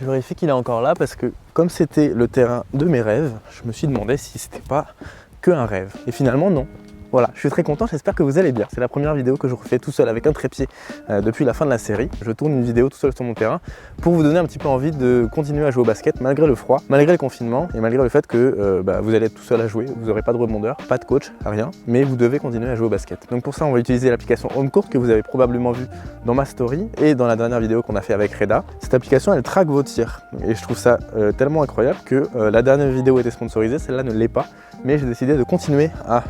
Je vérifie qu'il est encore là parce que comme c'était le terrain de mes rêves, je me suis demandé si c'était pas que un rêve. Et finalement non. Voilà, je suis très content, j'espère que vous allez bien. C'est la première vidéo que je refais tout seul avec un trépied depuis la fin de la série. Je tourne une vidéo tout seul sur mon terrain pour vous donner un petit peu envie de continuer à jouer au basket malgré le froid, malgré le confinement et malgré le fait que vous allez être tout seul à jouer, vous n'aurez pas de rebondeur, pas de coach, rien, mais vous devez continuer à jouer au basket. Donc pour ça, on va utiliser l'application HomeCourt que vous avez probablement vu dans ma story et dans la dernière vidéo qu'on a fait avec Reda. Cette application, elle traque vos tirs et je trouve ça tellement incroyable que la dernière vidéo était sponsorisée, celle-là ne l'est pas, mais j'ai décidé de continuer à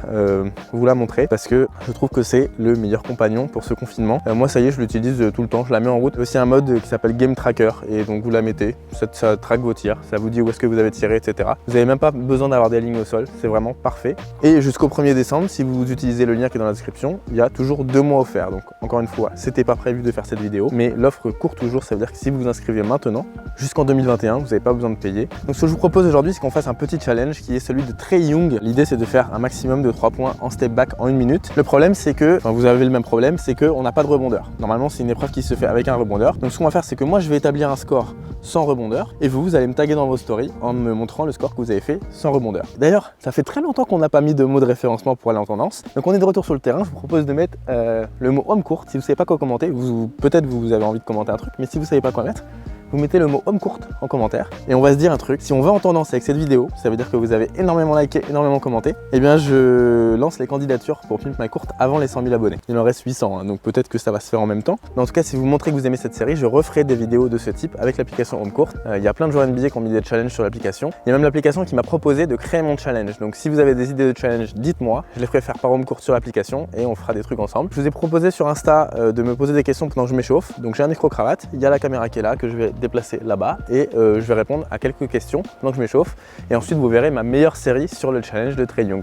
vous la montrer parce que je trouve que c'est le meilleur compagnon pour ce confinement. Moi ça y est, je l'utilise tout le temps, je la mets en route. Il y a aussi un mode qui s'appelle Game Tracker et donc vous la mettez, ça traque vos tirs, ça vous dit où est-ce que vous avez tiré, etc. Vous n'avez même pas besoin d'avoir des lignes au sol, c'est vraiment parfait. Et jusqu'au 1er décembre, si vous utilisez le lien qui est dans la description, il y a toujours 2 mois offerts. Donc encore une fois, c'était pas prévu de faire cette vidéo, mais l'offre court toujours, ça veut dire que si vous vous inscrivez maintenant, jusqu'en 2021, vous n'avez pas besoin de payer. Donc ce que je vous propose aujourd'hui, c'est qu'on fasse un petit challenge qui est celui de Trae Young. L'idée c'est de faire un maximum de 3 points en step back en 1 minute. Le problème c'est que, vous avez le même problème, c'est qu'on n'a pas de rebondeur. Normalement c'est une épreuve qui se fait avec un rebondeur. Donc ce qu'on va faire, c'est que moi je vais établir un score sans rebondeur et vous allez me taguer dans vos stories en me montrant le score que vous avez fait sans rebondeur. D'ailleurs, ça fait très longtemps qu'on n'a pas mis de mot de référencement pour aller en tendance. Donc on est de retour sur le terrain, je vous propose de mettre le mot HomeCourt. Si vous ne savez pas quoi commenter, peut-être vous avez envie de commenter un truc, mais si vous ne savez pas quoi mettre, vous mettez le mot HomeCourt en commentaire et on va se dire un truc. Si on va en tendance avec cette vidéo, ça veut dire que vous avez énormément liké, énormément commenté. Et bien je lance les candidatures pour Pimp My Court avant les 100 000 abonnés. Il en reste 800, hein, donc peut-être que ça va se faire en même temps. Mais en tout cas, si vous montrez que vous aimez cette série, je referai des vidéos de ce type avec l'application HomeCourt. Il y a plein de joueurs NBA qui ont mis des challenges sur l'application. Il y a même l'application qui m'a proposé de créer mon challenge. Donc si vous avez des idées de challenge, dites-moi. Je les ferai faire par HomeCourt sur l'application et on fera des trucs ensemble. Je vous ai proposé sur Insta de me poser des questions pendant que je m'échauffe. Donc j'ai un micro-cravate, il y a la caméra qui est là, que je vais déplacer là-bas. Et je vais répondre à quelques questions pendant que je m'échauffe et ensuite vous verrez ma meilleure série sur le challenge de Trae Young.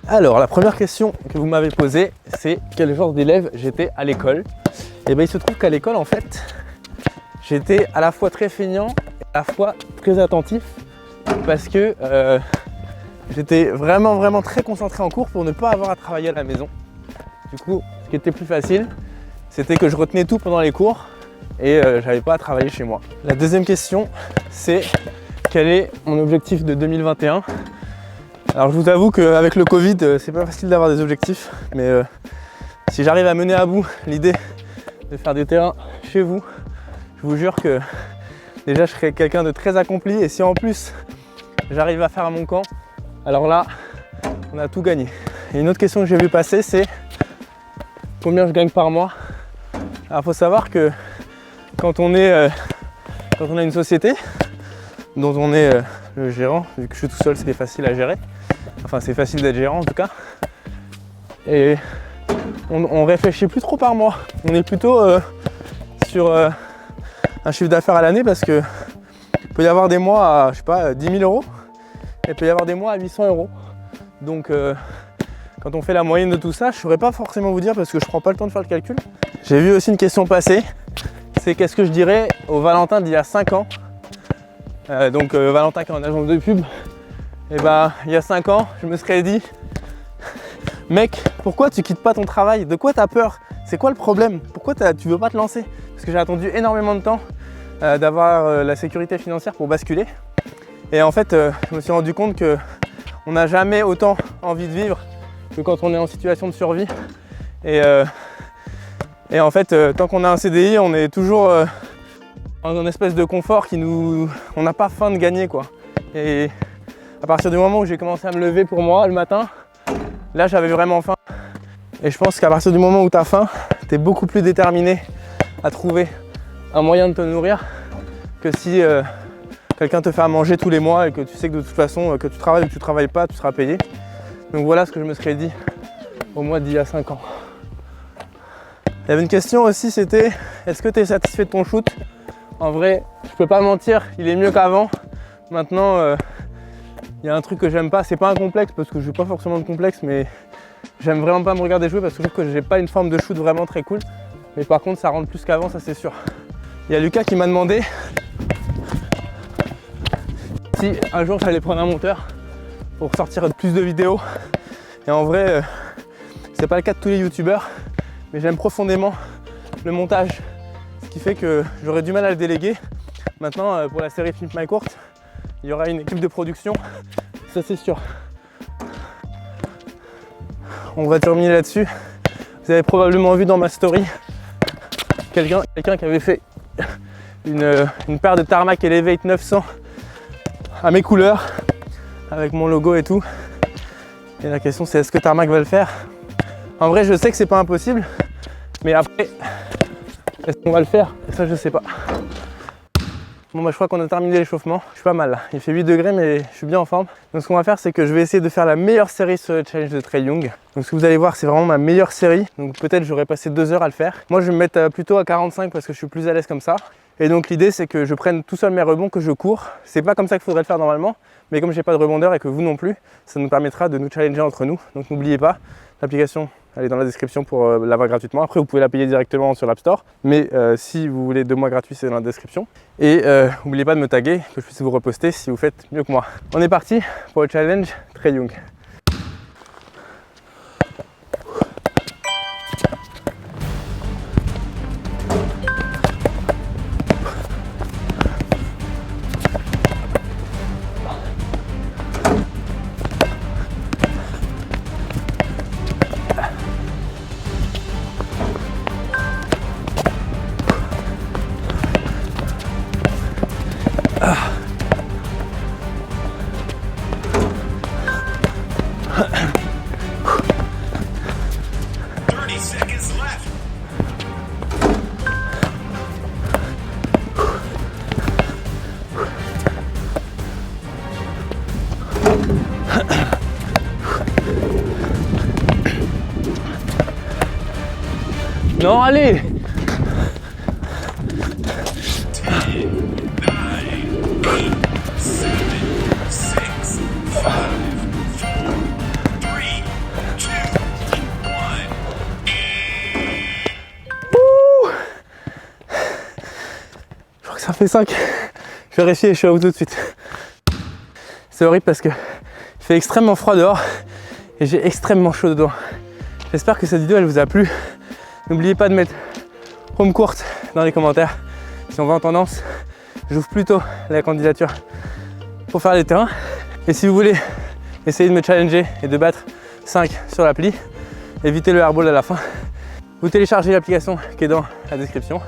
Alors la première question que vous m'avez posée, c'est quel genre d'élève j'étais à l'école. Et bien il se trouve qu'à l'école en fait j'étais à la fois très feignant et à la fois très attentif parce que j'étais vraiment très concentré en cours pour ne pas avoir à travailler à la maison. Du coup ce qui était plus facile c'était que je retenais tout pendant les cours et j'avais pas à travailler chez moi. La deuxième question, c'est quel est mon objectif de 2021? Alors je vous avoue qu'avec le Covid, c'est pas facile d'avoir des objectifs, mais si j'arrive à mener à bout l'idée de faire des terrains chez vous, je vous jure que déjà je serai quelqu'un de très accompli et si en plus j'arrive à faire mon camp, alors là, on a tout gagné. Et une autre question que j'ai vu passer, c'est combien je gagne par mois? Alors il faut savoir que quand on a une société dont on est le gérant, vu que je suis tout seul c'est facile à gérer, enfin c'est facile d'être gérant en tout cas, et on réfléchit plus trop par mois, on est plutôt sur un chiffre d'affaires à l'année parce que il peut y avoir des mois à je sais pas 10 000 euros et il peut y avoir des mois à 800 euros. Donc quand on fait la moyenne de tout ça, je ne saurais pas forcément vous dire parce que je prends pas le temps de faire le calcul. J'ai vu aussi une question passer. C'est qu'est-ce que je dirais au Valentin d'il y a 5 ans. Valentin qui est en agence de pub. Et bah il y a 5 ans, je me serais dit mec, pourquoi tu quittes pas ton travail? De quoi tu as peur? C'est quoi le problème? Pourquoi tu veux pas te lancer? Parce que j'ai attendu énormément de temps d'avoir la sécurité financière pour basculer. Et en fait, je me suis rendu compte qu'on n'a jamais autant envie de vivre que quand on est en situation de survie. Et en fait, tant qu'on a un CDI, on est toujours dans une espèce de confort on n'a pas faim de gagner quoi. Et à partir du moment où j'ai commencé à me lever pour moi le matin, là j'avais vraiment faim. Et je pense qu'à partir du moment où tu as faim, tu es beaucoup plus déterminé à trouver un moyen de te nourrir que si quelqu'un te fait à manger tous les mois et que tu sais que de toute façon, que tu travailles ou que tu travailles pas, tu seras payé. Donc voilà ce que je me serais dit au mois d'il y a 5 ans. Il y avait une question aussi, c'était est-ce que tu es satisfait de ton shoot? En vrai, je peux pas mentir, il est mieux qu'avant. Maintenant, il y a un truc que j'aime pas, c'est pas un complexe parce que je n'ai pas forcément de complexe, mais j'aime vraiment pas me regarder jouer parce que je trouve que j'ai pas une forme de shoot vraiment très cool. Mais par contre, ça rentre plus qu'avant, ça c'est sûr. Il y a Lucas qui m'a demandé si un jour j'allais prendre un monteur pour sortir plus de vidéos. Et en vrai, c'est pas le cas de tous les youtubeurs. Mais j'aime profondément le montage, ce qui fait que j'aurais du mal à le déléguer. Maintenant, pour la série Flip My Court, il y aura une équipe de production, ça c'est sûr. On va terminer là-dessus. Vous avez probablement vu dans ma story quelqu'un qui avait fait une paire de Tarmac Elevate 900 à mes couleurs, avec mon logo et tout. Et la question c'est est-ce que Tarmac va le faire? En vrai je sais que c'est pas impossible, mais après est-ce qu'on va le faire? Ça je sais pas. Bon bah je crois qu'on a terminé l'échauffement, je suis pas mal là. Il fait 8 degrés mais je suis bien en forme. Donc ce qu'on va faire c'est que je vais essayer de faire la meilleure série sur le challenge de Trail Young. Donc ce que vous allez voir c'est vraiment ma meilleure série. Donc peut-être j'aurais passé 2 heures à le faire. Moi je vais me mettre plutôt à 45 parce que je suis plus à l'aise comme ça. Et donc l'idée c'est que je prenne tout seul mes rebonds, que je cours. C'est pas comme ça qu'il faudrait le faire normalement, mais comme j'ai pas de rebondeur et que vous non plus, ça nous permettra de nous challenger entre nous. Donc n'oubliez pas, l'application elle est dans la description pour l'avoir gratuitement. Après vous pouvez la payer directement sur l'App Store, mais si vous voulez 2 mois gratuits c'est dans la description. Et n'oubliez pas de me taguer, que je puisse vous reposter si vous faites mieux que moi. On est parti pour le challenge Trail Young. Non, allez! Je crois que ça fait 5. Je vais vérifier et je suis à vous tout de suite. C'est horrible parce que il fait extrêmement froid dehors et j'ai extrêmement chaud dedans. J'espère que cette vidéo elle vous a plu. N'oubliez pas de mettre home court dans les commentaires. Si on va en tendance, j'ouvre plutôt la candidature pour faire les terrains. Et si vous voulez essayer de me challenger et de battre 5 sur l'appli, évitez le airball à la fin. Vous téléchargez l'application qui est dans la description.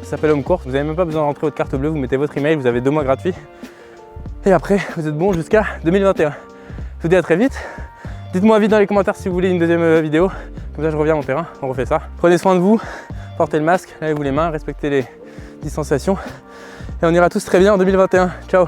Ça s'appelle Home Court. Vous n'avez même pas besoin d'entrer votre carte bleue, vous mettez votre email, vous avez 2 mois gratuits. Et après, vous êtes bon jusqu'à 2021. Je vous dis à très vite. Dites-moi vite dans les commentaires si vous voulez une deuxième vidéo. Comme ça, je reviens à mon terrain, on refait ça. Prenez soin de vous, portez le masque, lavez-vous les mains, respectez les distanciations. Et on ira tous très bien en 2021. Ciao!